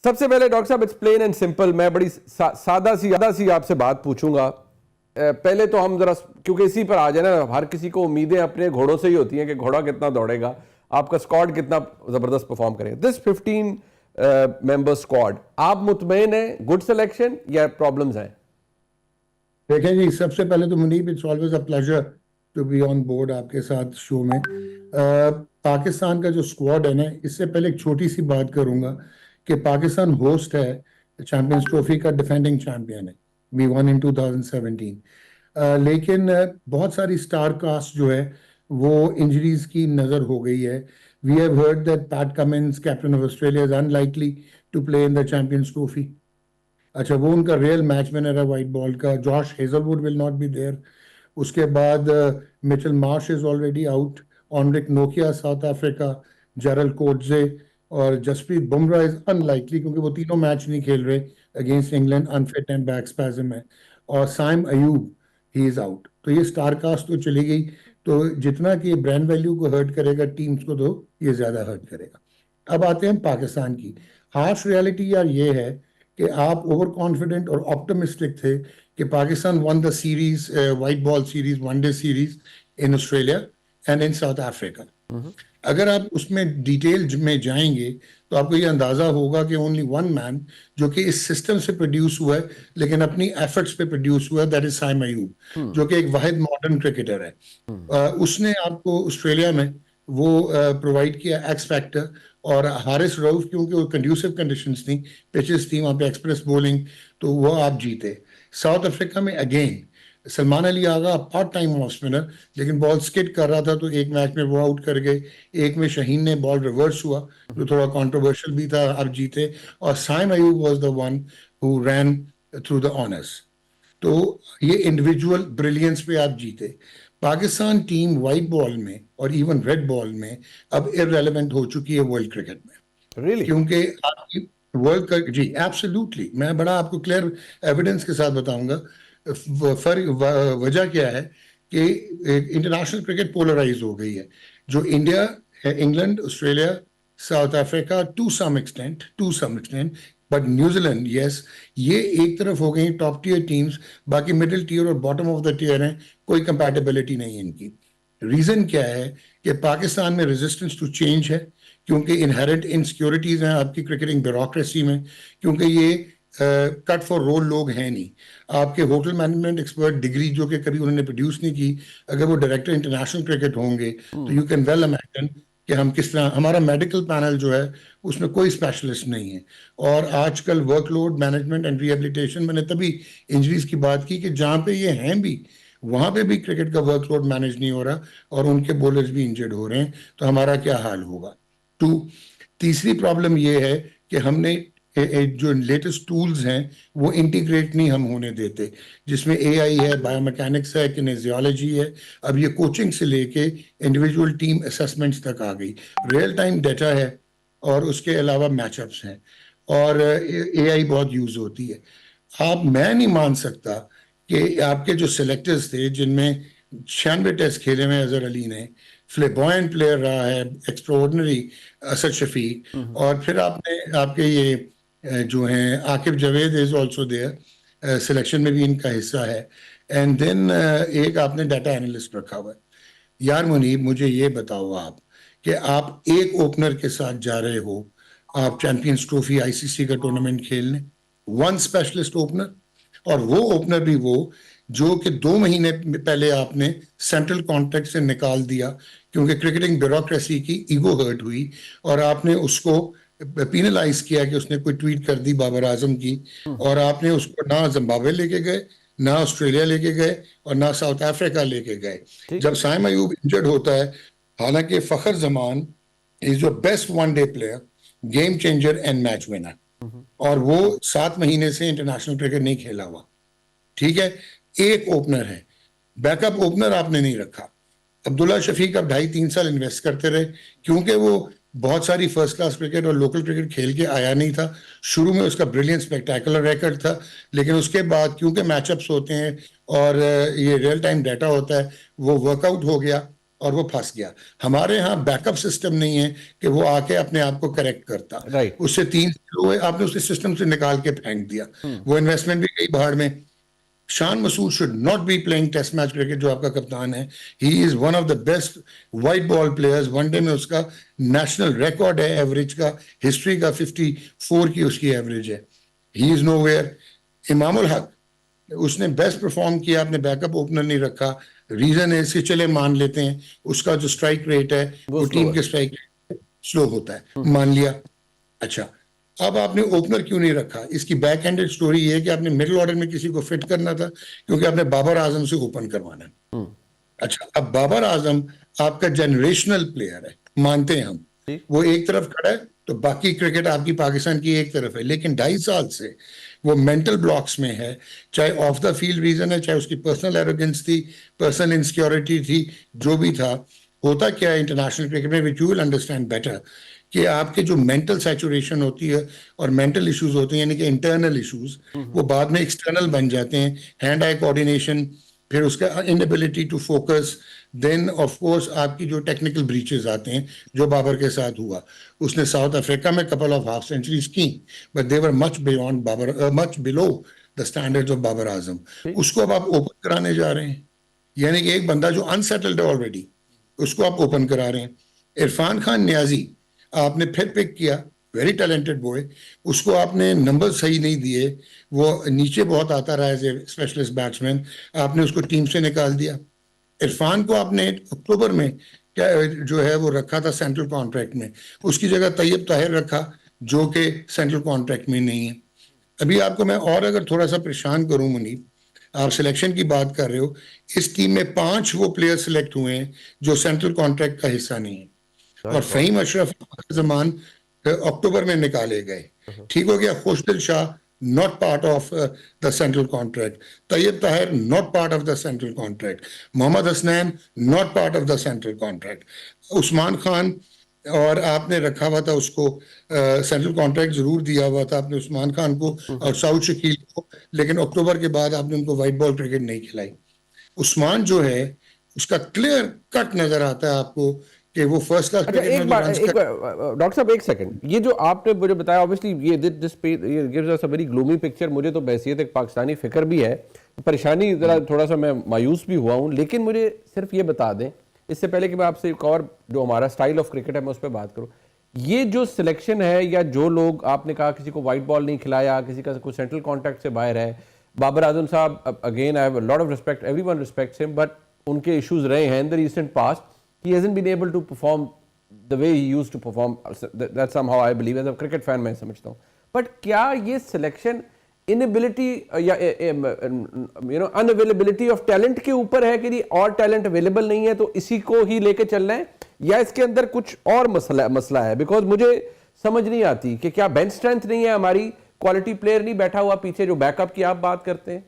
सबसे पहले डॉक्टर साहब, इट्स प्लेन एंड सिंपल, मैं बड़ी सादा सी आपसे बात पूछूंगा। पहले तो हम जरा, क्योंकि इसी पर आ जाए ना, हर किसी को उम्मीदें अपने घोड़ों से ही होती हैं कि घोड़ा कितना दौड़ेगा, आपका स्क्वाड कितना जबरदस्त परफॉर्म करेगा। दिस 15 मेंबर स्क्वाड, आप मुतमईन हैं, गुड सिलेक्शन या प्रॉब्लम्स हैं? देखें जी, सबसे पहले तो Munib, it's always a pleasure to be on board आपके साथ शो में। पाकिस्तान का जो स्क्वाड है ना, इससे पहले एक छोटी सी बात करूंगा कि पाकिस्तान होस्ट है चैंपियंस ट्रॉफी का, डिफेंडिंग चैंपियन है, वी वन इन 2017। लेकिन बहुत सारी स्टार कास्ट जो है वो इंजरीज की नजर हो गई है। We have heard that Pat Cummins, captain of Australia, is unlikely to play in the Champions Trophy. अच्छा, वो उनका रियल मैच विनर है वाइट बॉल का। Josh Hazlewood will not be there. उसके बाद Mitchell Marsh is already out, Anrich नोकिया South Africa, Gerald Coetzee और Jasprit Bumrah is unlikely, क्योंकि वो तीनों मैच नहीं खेल रहे against England, unfit and back spasm है। और Saim Ayub, he is out. तो ये स्टार कास्ट तो चली गई। तो जितना कि ब्रांड वैल्यू को हर्ट करेगा टीम्स को, तो ये ज्यादा हर्ट करेगा। अब आते हैं पाकिस्तान की। हार्श रियलिटी यार ये है कि आप ओवर कॉन्फिडेंट और ऑप्टिमिस्टिक थे कि Pakistan one the series, white ball series, one day series in Australia and in south Africa. अगर आप उसमें डिटेल में जाएंगे तो आपको ये अंदाजा होगा कि ओनली वन मैन जो कि इस सिस्टम से प्रोड्यूस हुआ है लेकिन अपनी एफर्ट्स पे प्रोड्यूस हुआ है, दैट इज साइम अयूब, जो कि एक वाहिद मॉडर्न क्रिकेटर है। उसने आपको ऑस्ट्रेलिया में वो प्रोवाइड किया एक्स फैक्टर। और हारिस रऊफ, क्योंकि वो कंड्यूसिव कंडीशंस थी, पिचेस थी वहां पे, एक्सप्रेस बॉलिंग, तो वो आप जीते। साउथ अफ्रीका में again Salman Ali Agha part time off spinner, लेकिन बॉल स्किड कर रहा था तो एक मैच में वो आउट कर गए। एक में शहीन ने बॉल रिवर्स हुआ जो थोड़ा कंट्रोवर्शियल भी था, अब जीते। और Saim Ayub was the one who ran through the honours. तो ये इंडिविजुअल ब्रिलियंस पे आप जीते। पाकिस्तान टीम वाइट बॉल में और इवन रेड बॉल में अब इररेलेवेंट हो चुकी है वर्ल्ड क्रिकेट में। Really? क्योंकि आपकी वर्ल्ड का, जी एब्सोल्युटली, मैं बड़ा आपको क्लियर एविडेंस के साथ बताऊंगा। वजह क्या है कि इंटरनेशनल क्रिकेट पोलराइज हो गई है। जो इंडिया है, England, Australia, South Africa, to some extent, but New Zealand, yes, ये एक तरफ हो गई टॉप टियर टीम्स, बाकी मिडिल टियर और बॉटम ऑफ द टियर हैं, कोई कंपैटिबिलिटी नहीं है इनकी। रीजन क्या है कि पाकिस्तान में रेजिस्टेंस टू चेंज है, क्योंकि इनहेरेंट इनसिक्योरिटीज हैं आपकी क्रिकेटिंग ब्यूरोक्रेसी में, क्योंकि ये कट फॉर रोल लोग हैं नहीं। आपके होटल मैनेजमेंट एक्सपर्ट डिग्री जो कि कभी उन्होंने प्रोड्यूस नहीं की, अगर वो डायरेक्टर इंटरनेशनल क्रिकेट होंगे तो यू कैन वेल इमेजिन कि हम किस तरह, हमारा मेडिकल पैनल जो है उसमें कोई स्पेशलिस्ट नहीं है। और आजकल वर्कलोड मैनेजमेंट एंड रिहेबिलिटेशन, मैंने तभी इंजरीज की बात की कि जहाँ पे ये हैं भी, वहां पे भी क्रिकेट का वर्कलोड मैनेज नहीं हो रहा और उनके बॉलर्स भी इंजर्ड हो रहे हैं, तो हमारा क्या हाल होगा। तीसरी प्रॉब्लम ये है कि हमने जो लेटेस्ट टूल्स हैं वो इंटीग्रेट नहीं हम होने देते, जिसमें एआई है, बायोमैकेनिक्स है, किनेजियोलॉजी है। अब ये कोचिंग से लेके इंडिविजुअल टीम असेसमेंट्स तक आ गई, रियल टाइम डाटा है, और उसके अलावा मैचअप्स हैं, और एआई बहुत यूज होती है। मैं नहीं मान सकता कि आपके जो सिलेक्टर्स थे, जिनमें 96 टेस्ट खेले में अजहर अली ने, फ्लेबॉयंट प्लेयर रहा है, एक्स्ट्राऑर्डिनरी असद शफीक, और फिर आपने आपके ये जो हैं Aqib Javed is also there, selection में भी इनका हिस्सा है। एंड देन एक आपने डाटा एनालिस्ट रखा हुआ है। यार मुनीब, मुझे ये बताओ आप कि आप एक ओपनर के साथ जा रहे हो आप चैंपियंस ट्रॉफी आईसीसी का टूर्नामेंट खेलने, वन स्पेशलिस्ट ओपनर, और वो ओपनर भी वो जो कि 2 महीने पहले आपने सेंट्रल कॉन्ट्रैक्ट से निकाल दिया क्योंकि क्रिकेटिंग ब्यूरोक्रेसी की ईगो हर्ट हुई, और आपने उसको पीनलाइज किया कि उसने कोई ट्वीट कर दी बाबर आजम की, और आपने उसको ना जिम्बाब्वे लेके गए, ना ऑस्ट्रेलिया लेके गए, और ना साउथ अफ्रीका लेके गए। जब साइम अयूब इंजर्ड होता है, हालांकि Fakhar Zaman is your best one day player, game changer and match winner, और वो 7 महीने से इंटरनेशनल क्रिकेट नहीं खेला हुआ, ठीक है। एक ओपनर है, बैकअप ओपनर आपने नहीं रखा। अब्दुल्ला शफीक अब 2.5-3 साल इन्वेस्ट करते रहे, क्योंकि वो बहुत सारी फर्स्ट क्लास क्रिकेट और लोकल क्रिकेट खेल के आया नहीं था। शुरू में उसका ब्रिलियंट स्पेक्टेकुलर रिकॉर्ड था, लेकिन उसके बाद क्योंकि मैचअप्स होते हैं और ये रियल टाइम डाटा होता है, वो वर्कआउट हो गया, और वो फंस गया। हमारे यहाँ बैकअप सिस्टम नहीं है कि वो आके अपने आप को करेक्ट करता। राइट। उससे 3 हुए, आपने उसके सिस्टम से निकाल के फेंक दिया, वो इन्वेस्टमेंट भी गई बाहर में। Shan Masood should not be playing test match cricket, जो आपका कप्तान है। He is one of the best white ball players. One day में उसका नेशनल रिकॉर्ड है एवरेज का, हिस्ट्री का 54 की उसकी एवरेज है। He is nowhere. Imamul Haq, उसने बेस्ट परफॉर्म किया, आपने बैकअप ओपनर नहीं रखा। रीजन है इसके, चले मान लेते हैं उसका जो स्ट्राइक रेट है वो वो slow टीम है। के स्ट्राइक स्लो होता है, मान लिया। अच्छा, अब आपने ओपनर क्यों नहीं रखा? इसकी बैक एंडेड स्टोरी ये है कि आपने मिडिल ऑर्डर में किसी को फिट करना था, क्योंकि आपने बाबर आजम से ओपन करवाना है। अच्छा, अब बाबर आजम आपका जनरेशनल प्लेयर है, मानते हैं हम। जी। वो एक तरफ खड़ा है तो बाकी क्रिकेट आपकी पाकिस्तान की एक तरफ है, लेकिन 2.5 साल से वो मेंटल ब्लॉक्स में है। चाहे ऑफ द फील्ड रीजन है, चाहे उसकी पर्सनल एरोगेंस थी, पर्सनल इनसिक्योरिटी थी, जो भी था। होता क्या है इंटरनेशनल क्रिकेट में, which you will understand better, कि आपके जो मेंटल सैचुरेशन होती है और मेंटल इश्यूज होते हैं, यानी कि इंटरनल इश्यूज, वो बाद में एक्सटर्नल बन जाते हैं। हैंड आई कोऑर्डिनेशन, फिर उसका inability to focus, then of course आपकी जो टेक्निकल ब्रीचेस आते हैं, जो बाबर के साथ हुआ। उसने साउथ अफ्रीका में कपल ऑफ हाफ सेंचुरीज की, but they were much beyond Babar, much below the standards of Babar Azam. उसको अब आप ओपन कराने जा रहे हैं, यानी कि एक बंदा जो अनसेटल्ड है ऑलरेडी, उसको आप ओपन करा रहे हैं। इरफान खान नियाजी आपने फिर पिक किया, वेरी टैलेंटेड बॉय, उसको आपने नंबर सही नहीं दिए, वो नीचे बहुत आता रहा एज ए स्पेशलिस्ट बैट्समैन, आपने उसको टीम से निकाल दिया। इरफान को आपने अक्टूबर में क्या जो है वो रखा था सेंट्रल कॉन्ट्रैक्ट में, उसकी जगह तैयब ताहिर रखा, जो कि सेंट्रल कॉन्ट्रैक्ट में नहीं है। अभी आपको मैं और अगर थोड़ा सा परेशान करूं मुनीब, आप सिलेक्शन की बात कर रहे हो, इस टीम में 5 वो प्लेयर सिलेक्ट हुए हैं जो सेंट्रल कॉन्ट्रैक्ट का हिस्सा नहीं है। और फहीम अशरफ जमान अक्टूबर में निकाले गए, ठीक हो गया। खुशदिल Shah not part of the central contract. Tayyib Tahir not part of the central contract. Mohammad Hasnain not part of the central contract. Usman Khan और आपने रखा हुआ था उसको, सेंट्रल कॉन्ट्रैक्ट जरूर दिया हुआ था आपने उस्मान खान को और साउथ शकील को, लेकिन अक्टूबर के बाद आपने उनको वाइट बॉल क्रिकेट नहीं खिलाई। उस्मान जो है उसका क्लियर कट नजर आता है आपको कि वो फर्स्ट क्लास अच्छा, क्रिकेट में एक जो बार रन्स डॉक्टर साहब एक सेकंड, ये जो आपने मुझे बताया, ऑब्वियसली ये this gives us a very gloomy picture. मुझे तो बहसियत एक पाकिस्तानी फिक्र भी है, परेशानी जरा थोड़ा सा मैं मायूस भी हुआ हूँ। लेकिन मुझे सिर्फ ये बता दें, इससे पहले कि मैं आपसे एक और जो हमारा स्टाइल ऑफ क्रिकेट है मैं उस पर बात करूँ, ये जो सिलेक्शन है या जो लोग आपने कहा किसी को वाइट बॉल नहीं खिलाया, किसी का कोई सेंट्रल कॉन्ट्रैक्ट से बाहर है, बाबर आजम साहब, again I have a lot of respect, everyone respects him, but उनके इश्यूज रहे हैं in the recent past. He hasn't been able to perform the way he used to perform. That's somehow I believe, as a cricket fan मैं समझता हूँ। But क्या ये selection inability या unavailability of talent के ऊपर है कि और talent available नहीं है तो इसी को ही लेके चल रहे हैं, या इसके अंदर कुछ और मसला है? बिकॉज मुझे समझ नहीं आती कि क्या बेंच स्ट्रेंथ नहीं है हमारी, क्वालिटी प्लेयर नहीं बैठा हुआ पीछे जो बैकअप की आप बात करते हैं।